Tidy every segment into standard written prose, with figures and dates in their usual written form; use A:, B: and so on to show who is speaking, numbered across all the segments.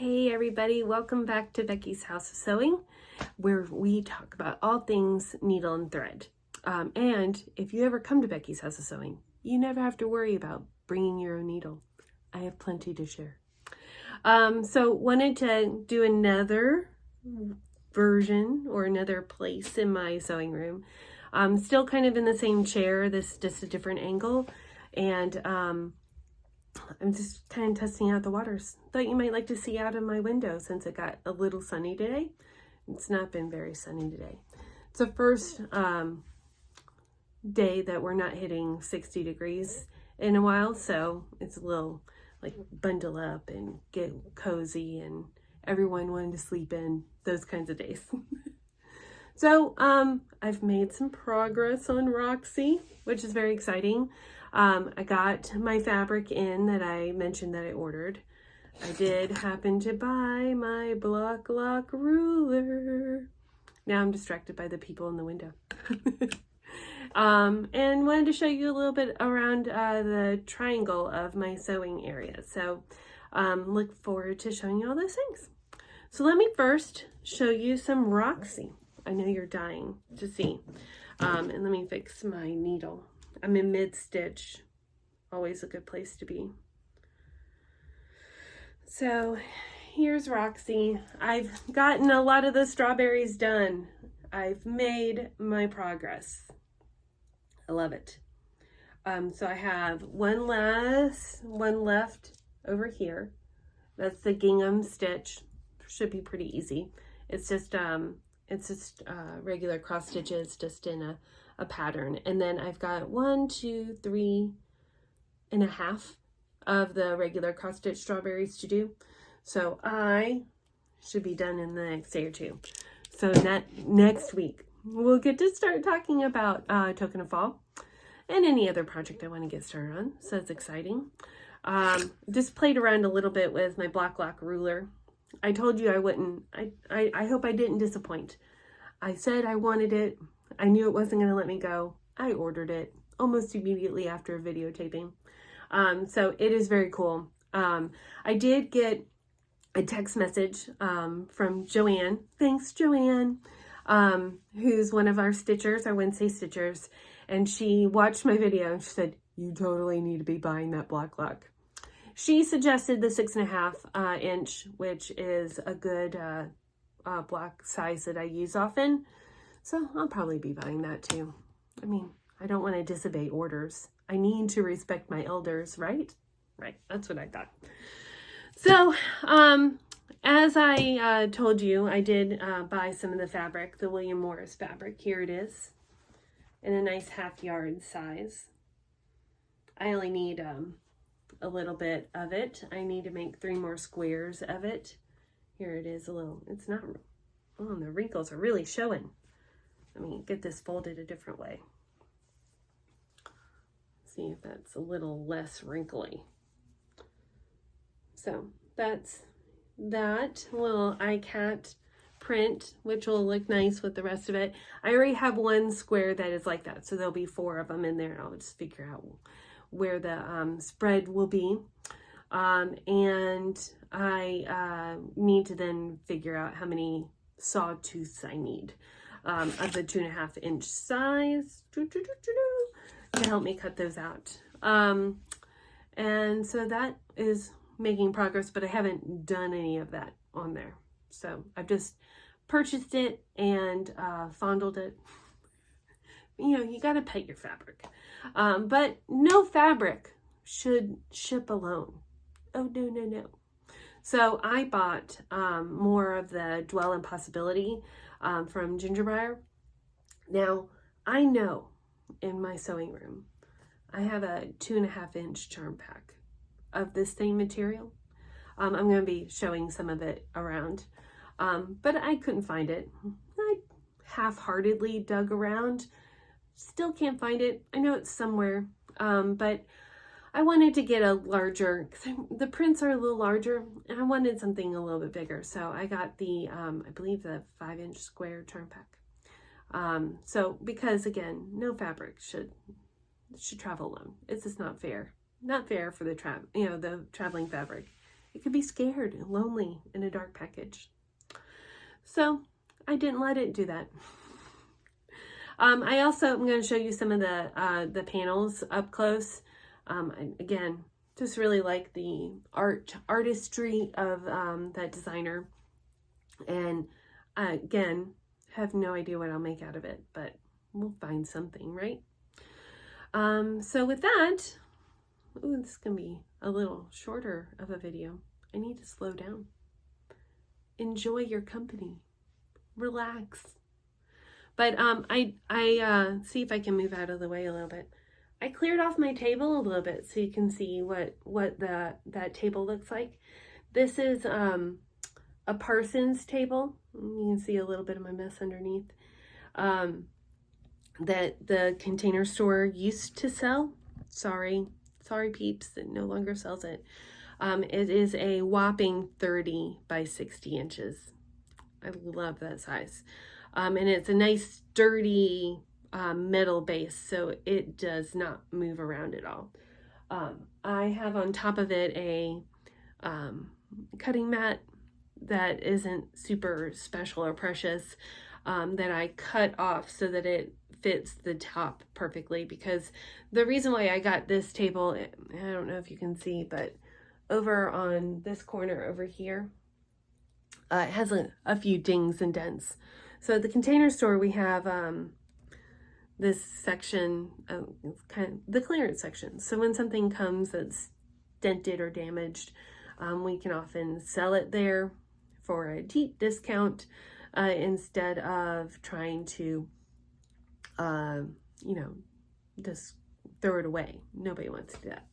A: Hey everybody, welcome back to Becky's House of Sewing, where we talk about all things needle and thread. And if you ever come to Becky's House of Sewing, you never have to worry about bringing your own needle. I have plenty to share. So wanted to do another version or another place in my sewing room. Still kind of in the same chair, this is just a different angle. And I'm just kind of testing out the waters. Thought you might like to see out of my window since it got a little sunny today. It's not been very sunny today. It's the first day that we're not hitting 60 degrees in a while, so it's a little like bundle up and get cozy and everyone wanting to sleep in, those kinds of days. So I've made some progress on Roxy, which is very exciting. I got my fabric in that I mentioned that I ordered. I did happen to buy my Bloclock ruler. Now I'm distracted by the people in the window. And wanted to show you a little bit around the triangle of my sewing area. So look forward to showing you all those things. So let me first show you some Roxy. I know you're dying to see. And let me fix my needle. I'm in mid-stitch. Always a good place to be. So here's Roxy. I've gotten a lot of the strawberries done. I've made my progress. I love it. So I have one left over here. That's the gingham stitch. Should be pretty easy. It's just regular cross stitches just in a pattern. And then I've got 1, 2, 3 and a half of the regular cross stitch strawberries to do. So I should be done in the next day or two. So next week we'll get to start talking about Token of Fall and any other project I want to get started on. So it's exciting. Just played around a little bit with my Bloclock ruler. I told you I wouldn't. I hope I didn't disappoint. I said I wanted it. I knew it wasn't going to let me go. I ordered it almost immediately after videotaping. So it is very cool. I did get a text message from Joanne. Thanks, Joanne, who's one of our stitchers, our Wednesday stitchers. And she watched my video and she said, you totally need to be buying that Bloclock. She suggested the 6.5 inch, which is a good block size that I use often. So I'll probably be buying that too. I mean, I don't want to disobey orders. I need to respect my elders, right? Right, that's what I thought. So, as I told you, I did buy some of the fabric, the William Morris fabric. Here it is, in a nice 1/2 yard size. I only need a little bit of it. I need to make 3 more squares of it. Here it is a little, it's not, oh, the wrinkles are really showing. Let me get this folded a different way. See if that's a little less wrinkly. So that's that little iCat print, which will look nice with the rest of it. I already have one square that is like that, so there'll be 4 of them in there. I'll just figure out where the spread will be. And I need to then figure out how many sawtooths I need of the 2.5 inch size to help me cut those out. And so that is making progress, but I haven't done any of that on there. So I've just purchased it and fondled it. You know, you got to pet your fabric. But no fabric should ship alone. Oh, no, no, no. So I bought more of the Dwell in Possibility from Gingerbriar. Now, I know in my sewing room, I have a 2.5 inch charm pack of this same material. I'm going to be showing some of it around, but I couldn't find it. I half-heartedly dug around, still can't find it. I know it's somewhere, but I wanted to get a larger, because the prints are a little larger, and I wanted something a little bit bigger. So I got the, I believe the 5 inch square charm pack. So because again, no fabric should travel alone. It's just not fair. Not fair for the the traveling fabric. It could be scared and lonely in a dark package. So I didn't let it do that. I also am going to show you some of the panels up close. Again, just really like the artistry of that designer. And again, have no idea what I'll make out of it, but we'll find something, right? So with that, ooh, this is going to be a little shorter of a video. I need to slow down. Enjoy your company. Relax. But I see if I can move out of the way a little bit. I cleared off my table a little bit so you can see what that table looks like. This is a Parsons table. You can see a little bit of my mess underneath. That the Container Store used to sell. Sorry peeps, it no longer sells it. It is a whopping 30 by 60 inches. I love that size. And it's a nice sturdy metal base, so it does not move around at all. I have on top of it a cutting mat that isn't super special or precious, that I cut off so that it fits the top perfectly, because the reason why I got this table, I don't know if you can see, but over on this corner over here, it has a few dings and dents. So at the Container Store, we have this section, it's kind of the clearance section. So when something comes that's dented or damaged, we can often sell it there for a deep discount instead of trying to, just throw it away. Nobody wants to do that.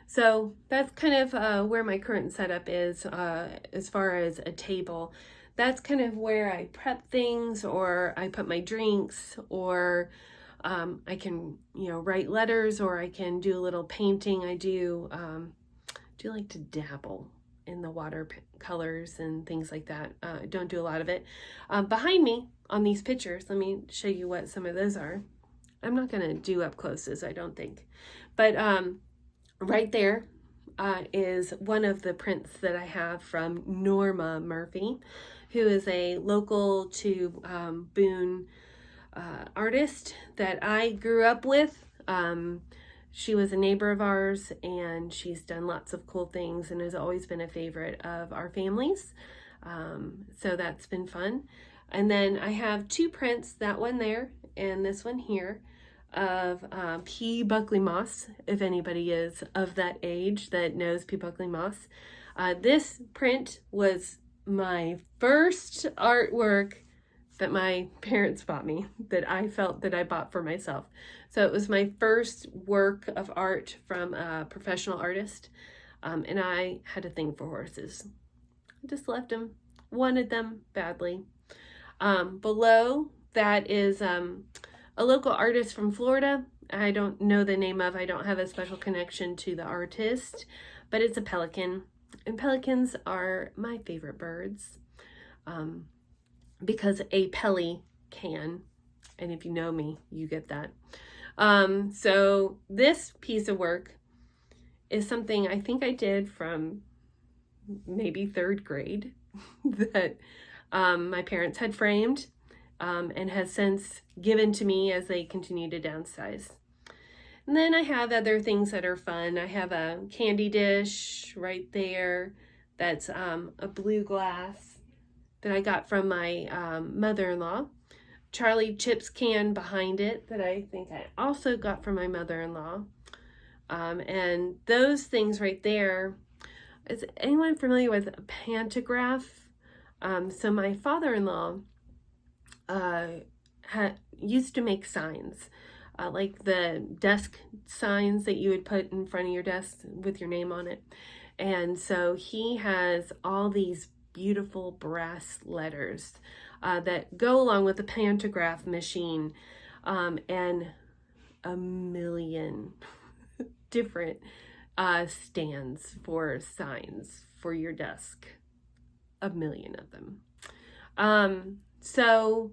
A: So that's kind of where my current setup is as far as a table. That's kind of where I prep things, or I put my drinks, or I can, write letters, or I can do a little painting. I do like to dabble in the watercolors and things like that. I don't do a lot of it. Behind me on these pictures, let me show you what some of those are. I'm not going to do up closes, I don't think. But right there is one of the prints that I have from Norma Murphy, who is a local to Boone artist that I grew up with. She was a neighbor of ours, and she's done lots of cool things and has always been a favorite of our families. So that's been fun. And then I have two prints, that one there and this one here, of P. Buckley Moss, if anybody is of that age that knows P. Buckley Moss. This print was my first artwork that my parents bought me, that I felt that I bought for myself. So it was my first work of art from a professional artist, and I had a thing for horses. I just loved them, wanted them badly. Below that is a local artist from Florida. I don't know the name of, I don't have a special connection to the artist, but it's a pelican. And pelicans are my favorite birds, because a peli can, and if you know me, you get that. So this piece of work is something I think I did from maybe 3rd grade that my parents had framed and has since given to me as they continue to downsize. And then I have other things that are fun. I have a candy dish right there that's a blue glass that I got from my mother-in-law. Charlie Chips can behind it that I think I also got from my mother-in-law. And those things right there, is anyone familiar with a pantograph? So my father-in-law used to make signs, like the desk signs that you would put in front of your desk with your name on it. And so he has all these beautiful brass letters that go along with the pantograph machine, and a million different stands for signs for your desk. A million of them. So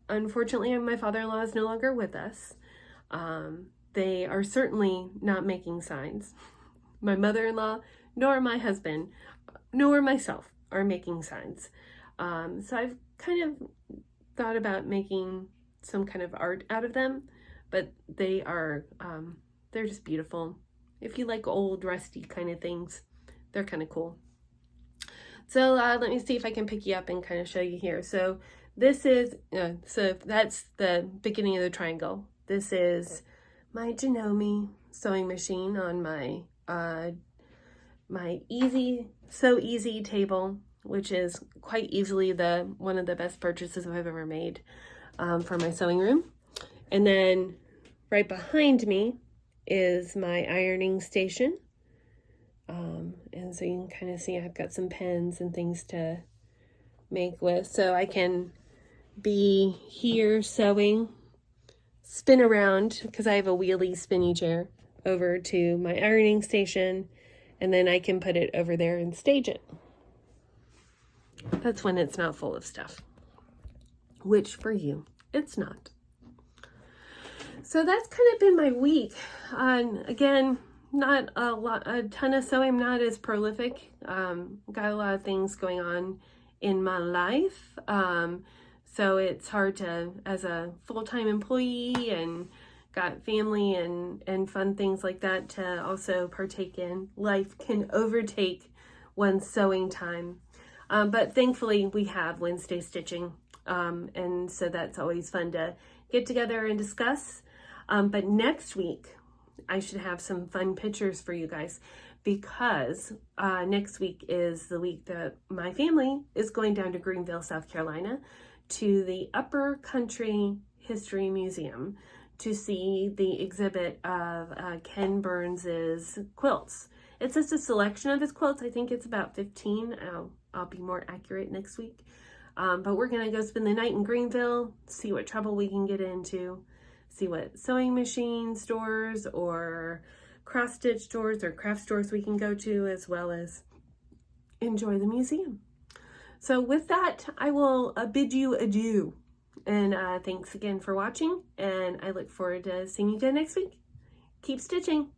A: unfortunately, my father-in-law is no longer with us. They are certainly not making signs. My mother-in-law nor my husband, nor myself are making signs. So I've kind of thought about making some kind of art out of them, but they are, they're just beautiful. If you like old rusty kind of things, they're kind of cool. So let me see if I can pick you up and kind of show you here. So this is, so that's the beginning of the triangle. This is my Janome sewing machine on my my So Easy table, which is quite easily one of the best purchases I've ever made for my sewing room. And then right behind me is my ironing station. And so you can kind of see I've got some pens and things to make with. So I can be here sewing, spin around, because I have a wheelie spinny chair, over to my ironing station, and then I can put it over there and stage it. That's when it's not full of stuff, which for you, it's not. So that's kind of been my week. Again, not a ton of sewing, not as prolific. Got a lot of things going on in my life. So it's hard to, as a full-time employee and got family and fun things like that to also partake in. Life can overtake one's sewing time. But thankfully we have Wednesday stitching. And so that's always fun to get together and discuss. But next week, I should have some fun pictures for you guys, because next week is the week that my family is going down to Greenville, South Carolina, to the Upper Country History Museum to see the exhibit of Ken Burns's quilts. It's just a selection of his quilts. I think it's about 15. I'll be more accurate next week. But we're going to go spend the night in Greenville, see what trouble we can get into, see what sewing machine stores or cross-stitch stores or craft stores we can go to, as well as enjoy the museum. So with that, I will bid you adieu. And thanks again for watching, and I look forward to seeing you again next week. Keep stitching.